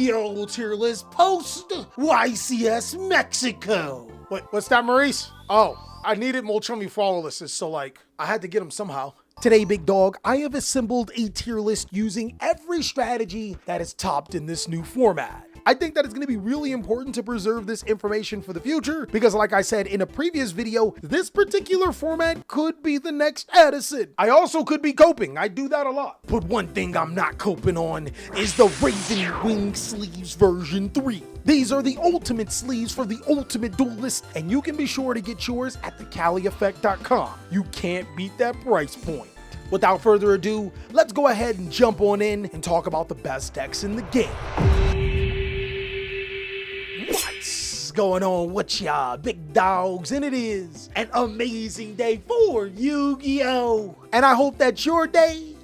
Yu-Gi-Oh tier list post YCS Mexico. Wait, what's that, Maurice? Oh, I needed Molchummy Flawlesses, so I had to get them somehow. Today, big dog, I have assembled a tier list using every strategy that is topped in this new format. I think that it's going to be really important to preserve this information for the future because, like I said in a previous video, this particular format could be the next Edison. I also could be coping. I do that a lot. But one thing I'm not coping on is the Raven Wing Sleeves version 3. These are the ultimate sleeves for the ultimate duelist, and you can be sure to get yours at TheCaliEffect.com. You can't beat that price point. Without further ado, let's go ahead and jump on in and talk about the best decks in the game. What's going on with y'all big dogs? And it is an amazing day for Yu-Gi-Oh! And I hope that your day,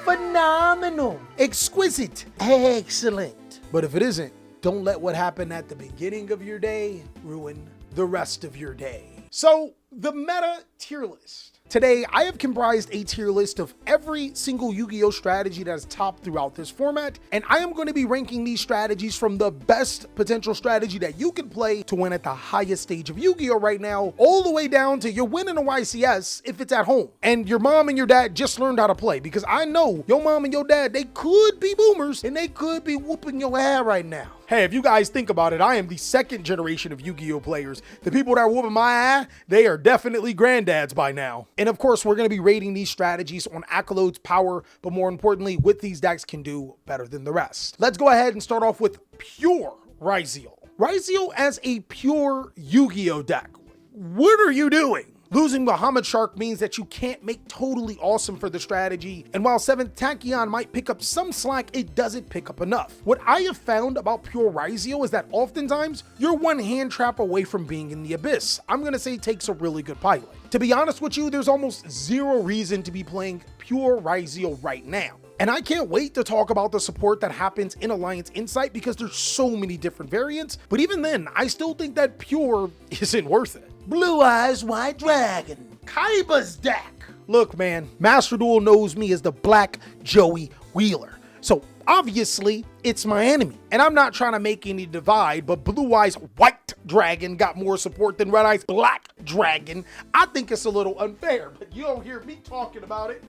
phenomenal, exquisite, excellent. But if it isn't, don't let what happened at the beginning of your day ruin the rest of your day. So, the meta tier list. Today, I have comprised a tier list of every single Yu-Gi-Oh strategy that is topped throughout this format, and I am going to be ranking these strategies from the best potential strategy that you can play to win at the highest stage of Yu-Gi-Oh right now, all the way down to you're winning a YCS if it's at home, and your mom and your dad just learned how to play, because I know your mom and your dad, they could be boomers, and they could be whooping your ass right now. Hey, if you guys think about it, I am the second generation of Yu-Gi-Oh players. The people that are whooping my ass, they are definitely granddads by now. And of course, we're going to be rating these strategies on accolades, power, but more importantly, what these decks can do better than the rest. Let's go ahead and start off with pure Yugioh. Yugioh as a pure Yu-Gi-Oh deck. What are you doing? Losing Muhammad Shark means that you can't make totally awesome for the strategy, and while 7th Tachyon might pick up some slack, it doesn't pick up enough. What I have found about pure Yugioh is that oftentimes, you're one hand trap away from being in the abyss. I'm gonna say it takes a really good pilot. To be honest with you, there's almost zero reason to be playing pure Yugioh right now. And I can't wait to talk about the support that happens in Alliance Insight because there's so many different variants, but even then, I still think that pure isn't worth it. Blue Eyes White Dragon, Kaiba's deck. Look, man, Master Duel knows me as the Black Joey Wheeler. So obviously, it's my enemy. And I'm not trying to make any divide, but Blue Eyes White Dragon got more support than Red Eyes Black Dragon. I think it's a little unfair, but you don't hear me talking about it.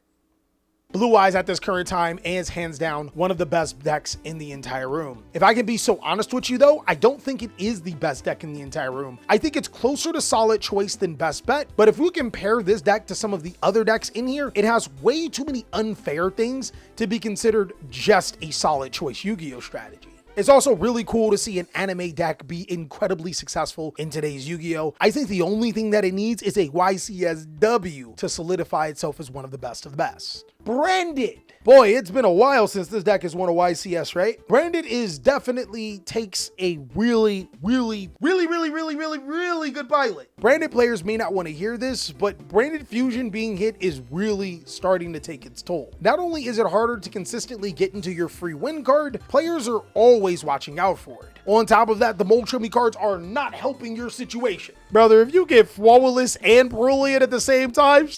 Blue Eyes at this current time is hands down one of the best decks in the entire room. If I can be so honest with you though, I don't think it is the best deck in the entire room. I think it's closer to solid choice than best bet, but if we compare this deck to some of the other decks in here, it has way too many unfair things to be considered just a solid choice Yu-Gi-Oh strategy. It's also really cool to see an anime deck be incredibly successful in today's Yu-Gi-Oh! I think the only thing that it needs is a YCSW to solidify itself as one of the best of the best. Branded. Boy, it's been a while since this deck has won a YCS, right? Branded is definitely takes a really good pilot. Branded players may not want to hear this, but Branded Fusion being hit is really starting to take its toll. Not only is it harder to consistently get into your free win card, players are always watching out for it. On top of that, the Molchummy cards are not helping your situation. Brother, if you get Flawless and Brilliant at the same time,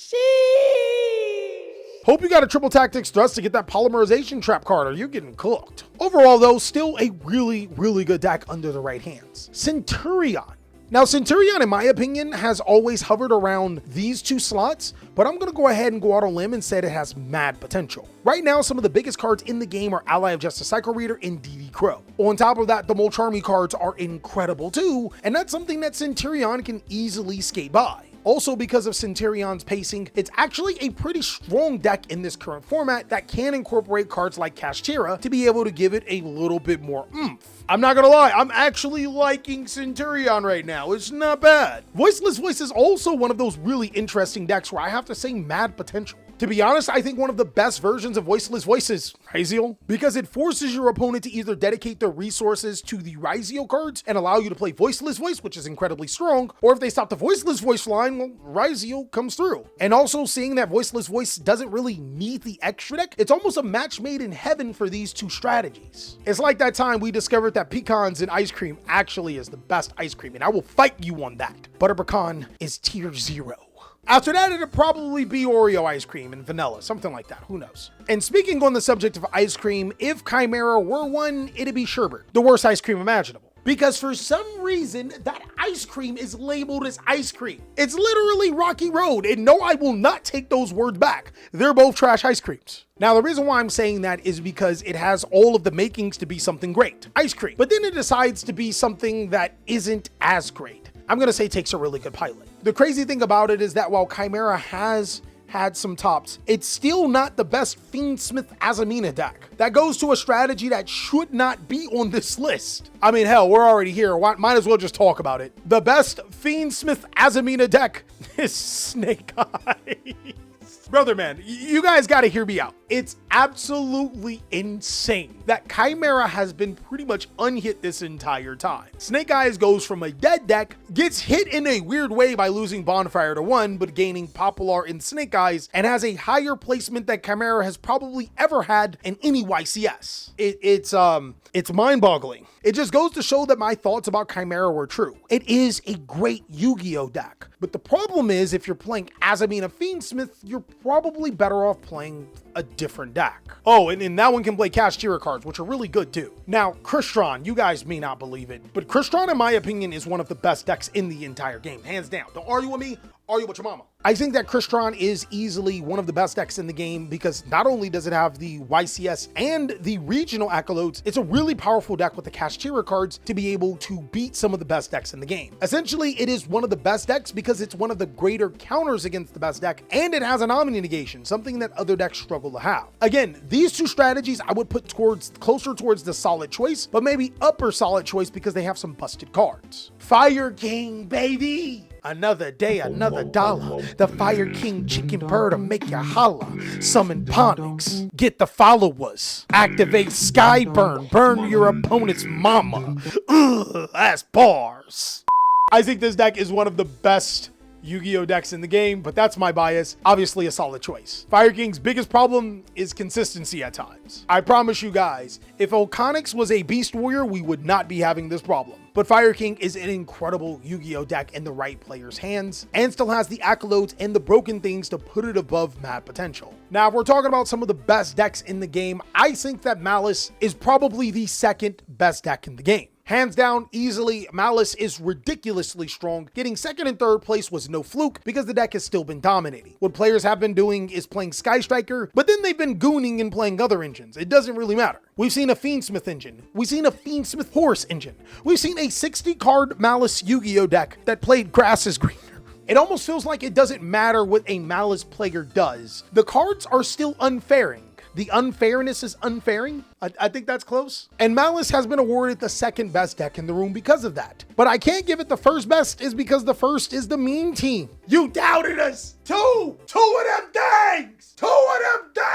hope you got a triple tactics thrust to get that polymerization trap card or you're getting cooked. Overall though, still a really good deck under the right hands. Centurion. Now Centurion, in my opinion, has always hovered around these two slots, but I'm gonna go ahead and go out on a limb and say it has mad potential. Right now, some of the biggest cards in the game are Ally of Justice Cycle Reader and DD Crow. On top of that, the Molcharmy cards are incredible too, and that's something that Centurion can easily skate by. Also, because of Centurion's pacing, it's actually a pretty strong deck in this current format that can incorporate cards like Kashtira to be able to give it a little bit more oomph. I'm not gonna lie, I'm actually liking Centurion right now. It's not bad. Voiceless Voice is also one of those really interesting decks where I have to say mad potential. To be honest, I think one of the best versions of Voiceless Voice is Yugioh, because it forces your opponent to either dedicate their resources to the Yugioh cards and allow you to play Voiceless Voice, which is incredibly strong, or if they stop the Voiceless Voice line, well, Yugioh comes through. And also seeing that Voiceless Voice doesn't really need the extra deck, it's almost a match made in heaven for these two strategies. It's like that time we discovered that pecans and ice cream actually is the best ice cream, and I will fight you on that. Butter pecan is tier 0. After that, it'd probably be Oreo ice cream and vanilla, something like that. Who knows? And speaking on the subject of ice cream, if Chimera were one, it'd be sherbet, the worst ice cream imaginable. Because for some reason, that ice cream is labeled as ice cream. It's literally Rocky Road, and no, I will not take those words back. They're both trash ice creams. Now, the reason why I'm saying that is because it has all of the makings to be something great, ice cream, but then it decides to be something that isn't as great. I'm gonna say it takes a really good pilot. The crazy thing about it is that while Chimera has had some tops, it's still not the best Fiendsmith Azamina deck. That goes to a strategy that should not be on this list. I mean, hell, we're already here. Might as well just talk about it. The best Fiendsmith Azamina deck is Snake Eyes. Brother, man, you guys got to hear me out. It's absolutely insane that Chimera has been pretty much unhit this entire time. Snake Eyes goes from a dead deck, gets hit in a weird way by losing Bonfire to 1, but gaining Popular in Snake Eyes, and has a higher placement that Chimera has probably ever had in any YCS. It's mind-boggling. It just goes to show that my thoughts about Chimera were true. It is a great Yu-Gi-Oh deck, but the problem is if you're playing Azamina Fiendsmith, you're probably better off playing a different deck. Oh, and that one can play Kashtira cards, which are really good too. Now, Crystron, you guys may not believe it, but Crystron, in my opinion, is one of the best decks in the entire game, hands down. Don't argue with me, argue with your mama. I think that Crystron is easily one of the best decks in the game because not only does it have the YCS and the regional accolades, it's a really powerful deck with the Kashtira cards to be able to beat some of the best decks in the game. Essentially, it is one of the best decks because it's one of the greater counters against the best deck, and it has an Omni negation, something that other decks struggle to have. Again, these two strategies I would put closer towards the solid choice, but maybe upper solid choice because they have some busted cards. Fire King, baby! Another day, another dollar. The Fire King chicken bird will make you holla. Summon Ponix. Get the followers. Activate Skyburn. Burn your opponent's mama. Ugh, that's bars. I think this deck is one of the best Yu-Gi-Oh decks in the game, but that's my bias. Obviously a solid choice. Fire King's biggest problem is consistency at times. I promise you guys, if Oconix was a Beast Warrior, we would not be having this problem. But Fire King is an incredible Yu-Gi-Oh deck in the right player's hands, and still has the accolades and the broken things to put it above mad potential. Now, if we're talking about some of the best decks in the game, I think that Malice is probably the second best deck in the game. Hands down, easily, Malice is ridiculously strong. Getting second and third place was no fluke because the deck has still been dominating. What players have been doing is playing Sky Striker, but then they've been gooning and playing other engines. It doesn't really matter. We've seen a Fiendsmith engine. We've seen a Fiendsmith Horse engine. We've seen a 60-card Malice Yu-Gi-Oh deck that played Grass is Greener. It almost feels like it doesn't matter what a Malice player does. The cards are still unfairing. The unfairness is unfairing. I think that's close. And Malice has been awarded the second best deck in the room because of that. But I can't give it the first best is because the first is the meme team. You doubted us. Two of them things. Two of them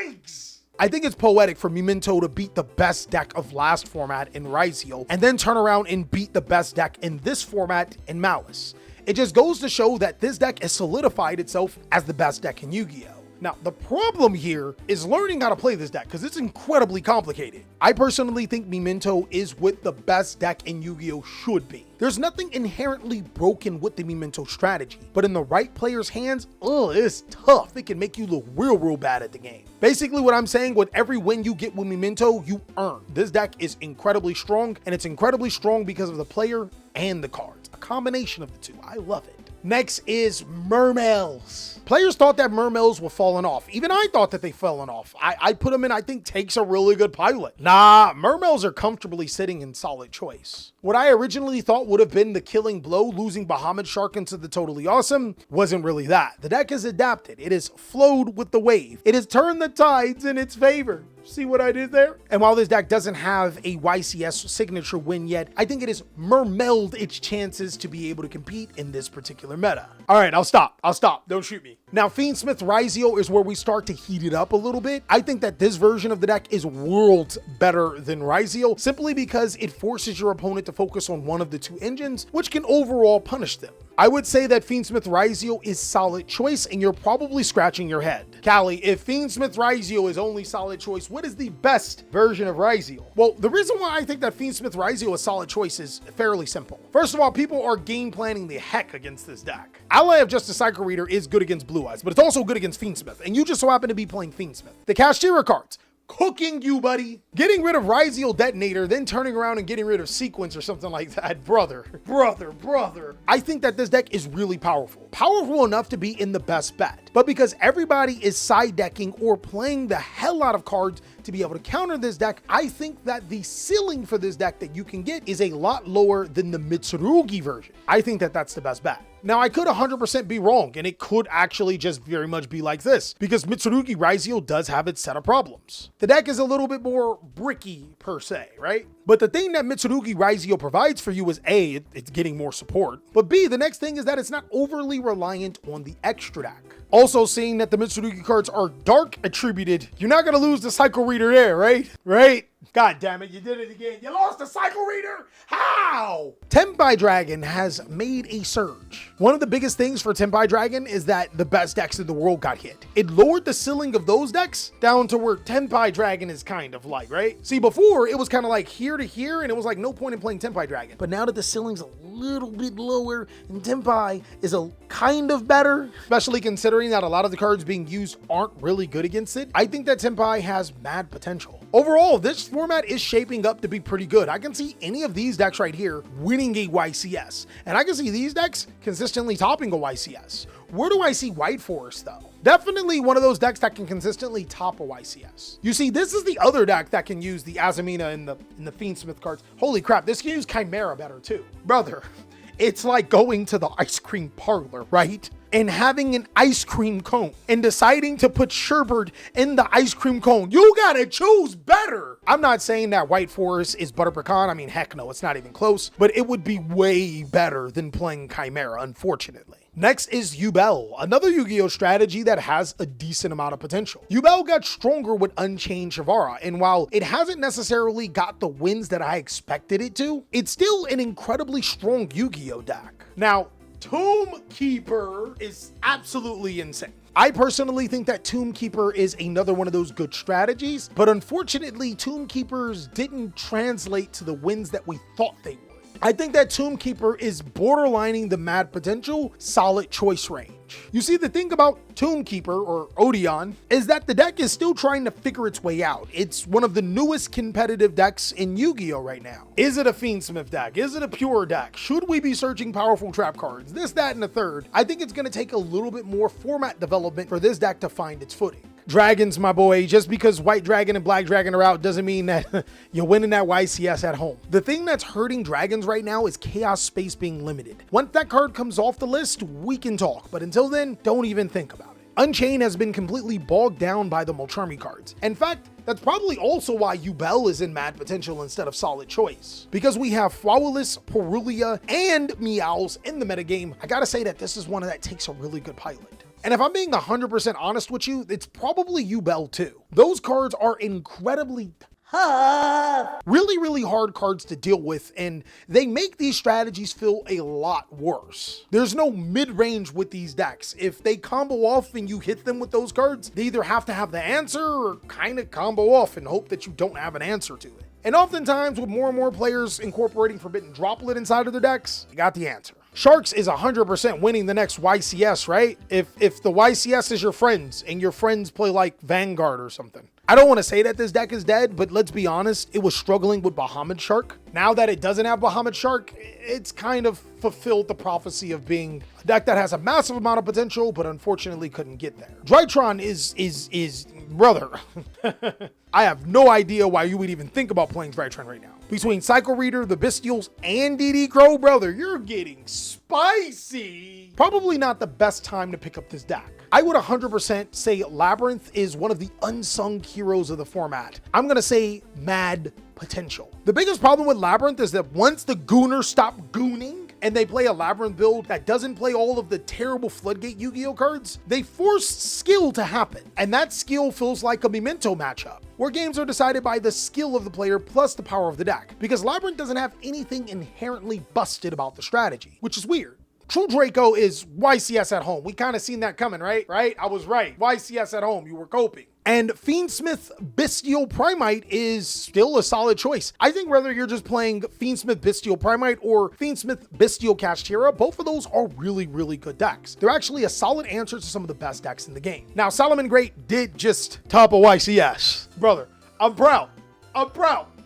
things. I think it's poetic for Memento to beat the best deck of last format in Yugioh and then turn around and beat the best deck in this format in Malice. It just goes to show that this deck has solidified itself as the best deck in Yu-Gi-Oh! Now, the problem here is learning how to play this deck because it's incredibly complicated. I personally think Memento is what the best deck in Yu-Gi-Oh! Should be. There's nothing inherently broken with the Memento strategy, but in the right player's hands, it's tough. It can make you look real bad at the game. Basically what I'm saying, with every win you get with Memento, you earn. This deck is incredibly strong, and it's incredibly strong because of the player and the cards. A combination of the two. I love it. Next is Mermails. Players thought that Mermails were falling off. Even I thought that they fallen off. I put them in, I think Take's a really good pilot. Nah, Mermails are comfortably sitting in solid choice. What I originally thought would have been the killing blow, losing Bahamut Shark into the Totally Awesome, wasn't really that. The deck has adapted. It has flowed with the wave. It has turned the tides in its favor. See what I did there? And while this deck doesn't have a YCS signature win yet, I think it has mermailed its chances to be able to compete in this particular meta. All right, I'll stop. Don't shoot me. Now, Fiendsmith Yugioh is where we start to heat it up a little bit. I think that this version of the deck is worlds better than Yugioh, simply because it forces your opponent to focus on one of the two engines, which can overall punish them. I would say that Fiendsmith Yugioh is solid choice, and you're probably scratching your head. Callie, if Fiendsmith Yugioh is only solid choice, what is the best version of Yugioh? Well, the reason why I think that Fiendsmith Yugioh is solid choice is fairly simple. First of all, people are game planning the heck against this deck. Ally of Justice Cycle Reader is good against Blue Eyes, but it's also good against Fiendsmith, and you just so happen to be playing Fiendsmith. The Kashtira cards, cooking you, buddy. Getting rid of Yugioh Detonator, then turning around and getting rid of Sequence or something like that. Brother. I think that this deck is really powerful. Powerful enough to be in the best bet. But because everybody is side decking or playing the hell out of cards to be able to counter this deck, I think that the ceiling for this deck that you can get is a lot lower than the Mitsurugi version. I think that that's the best bet. Now, I could 100% be wrong, and it could actually just very much be like this, because Mitsurugi Yugioh does have its set of problems. The deck is a little bit more bricky, per se, right? But the thing that Mitsurugi Yugioh provides for you is A, it's getting more support, but B, the next thing is that it's not overly reliant on the extra deck. Also, seeing that the Mitsurugi cards are dark attributed, you're not going to lose the Cycle Reader there, right? Right? God damn it, you did it again. You lost the Cycle Reader? How? Tenpai Dragon has made a surge. One of the biggest things for Tenpai Dragon is that the best decks in the world got hit. It lowered the ceiling of those decks down to where Tenpai Dragon is kind of like, right? See, before it was kind of like here to here, and it was like no point in playing Tenpai Dragon. But now that the ceiling's a little bit lower and Tenpai is a kind of better, especially considering that a lot of the cards being used aren't really good against it, I think that Tenpai has mad potential. Overall, this format is shaping up to be pretty good. I can see any of these decks right here winning a YCS, and I can see these decks consistently topping a YCS. Where do I see White Forest though? Definitely one of those decks that can consistently top a YCS. You see, this is the other deck that can use the Azamina and the Fiendsmith cards. Holy crap, this can use Chimera better too. Brother, it's like going to the ice cream parlor, right? And having an ice cream cone and deciding to put sherbet in the ice cream cone. You gotta choose better. I'm not saying that White Forest is butter pecan. I mean, heck no, it's not even close, but it would be way better than playing Chimera, unfortunately. Next is Yubel, another Yu-Gi-Oh strategy that has a decent amount of potential. Yubel got stronger with Unchained Shavara, and while it hasn't necessarily got the wins that I expected it to, it's still an incredibly strong Yu-Gi-Oh deck. Now, Tomb Keeper is absolutely insane. I personally think that Tomb Keeper is another one of those good strategies, but unfortunately, Tomb Keepers didn't translate to the wins that we thought they would. I think that Tomb Keeper is borderlining the mad potential solid choice range. You see, the thing about Tomb Keeper, or Odeon, is that the deck is still trying to figure its way out. It's one of the newest competitive decks in Yu-Gi-Oh right now. Is it a Fiendsmith deck? Is it a pure deck? Should we be searching powerful trap cards? This, that, and the third. I think it's going to take a little bit more format development for this deck to find its footing. Dragons, my boy, just because White Dragon and Black Dragon are out doesn't mean that you're winning that YCS at home. The thing that's hurting Dragons right now is Chaos Space being limited. Once that card comes off the list, we can talk, but until then, don't even think about it. Unchained has been completely bogged down by the Molcharmi cards. In fact, that's probably also why Yubel is in mad potential instead of solid choice. Because we have Flawless, Perulia, and Meows in the metagame, I gotta say that this is one that takes a really good pilot. And if I'm being 100% honest with you, it's probably Yubel too. Those cards are incredibly tough. Really hard cards to deal with, and they make these strategies feel a lot worse. There's no mid-range with these decks. If they combo off and you hit them with those cards, they either have to have the answer or kind of combo off and hope that you don't have an answer to it. And oftentimes, with more and more players incorporating Forbidden Droplet inside of their decks, you got the answer. Sharks is 100% winning the next YCS, right? If the YCS is your friends and your friends play like Vanguard or something. I don't want to say that this deck is dead, but let's be honest, it was struggling with Bahamut Shark. Now that it doesn't have Bahamut Shark, it's kind of fulfilled the prophecy of being a deck that has a massive amount of potential, but unfortunately couldn't get there. Drytron is brother. I have no idea why you would even think about playing Drytron right now. Between Cycle Reader, the Bestials, and DD Crow, brother, you're getting spicy. Probably not the best time to pick up this deck. I would 100% say Labyrinth is one of the unsung heroes of the format. I'm gonna say mad potential. The biggest problem with Labyrinth is that once the Gooners stop gooning and they play a Labyrinth build that doesn't play all of the terrible Floodgate Yu-Gi-Oh cards, they force skill to happen. And that skill feels like a Memento matchup, where games are decided by the skill of the player plus the power of the deck, because Labyrinth doesn't have anything inherently busted about the strategy, which is weird. True Draco is YCS at home. We kind of seen that coming, right? I was right. YCS at home. You were coping. And Fiendsmith Bestial Primite is still a solid choice. I think whether you're just playing Fiendsmith Bestial Primite or Fiendsmith Bestial Kashtira, both of those are really, really good decks. They're actually a solid answer to some of the best decks in the game. Now, Solomon Great did just top a YCS. Brother, I'm proud.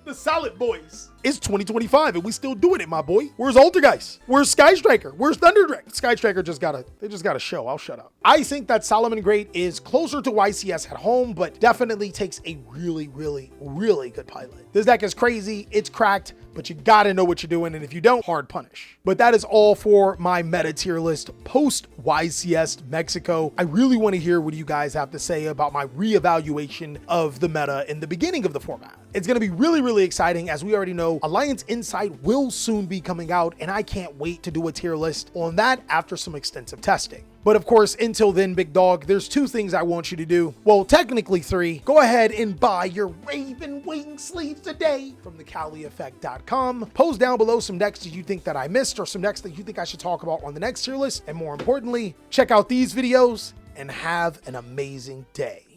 The Solid Boys. It's 2025 and we still doing it, my boy. Where's Altergeist? Where's Sky Striker? Where's Thunderdrake? Sky Striker just got a show. I'll shut up. I think that Solomon Great is closer to YCS at home, but definitely takes a really, really, really good pilot. This deck is crazy. It's cracked, but you gotta know what you're doing. And if you don't, hard punish. But that is all for my meta tier list post YCS Mexico. I really want to hear what you guys have to say about my reevaluation of the meta in the beginning of the format. It's going to be really, really exciting. As we already know, Alliance Insight will soon be coming out, and I can't wait to do a tier list on that after some extensive testing. But of course, until then, big dog, there's 2 things I want you to do. Well, technically 3. Go ahead and buy your Raven Wing sleeves today from TheCaliEffect.com. Post down below some decks that you think that I missed or some decks that you think I should talk about on the next tier list. And more importantly, check out these videos and have an amazing day.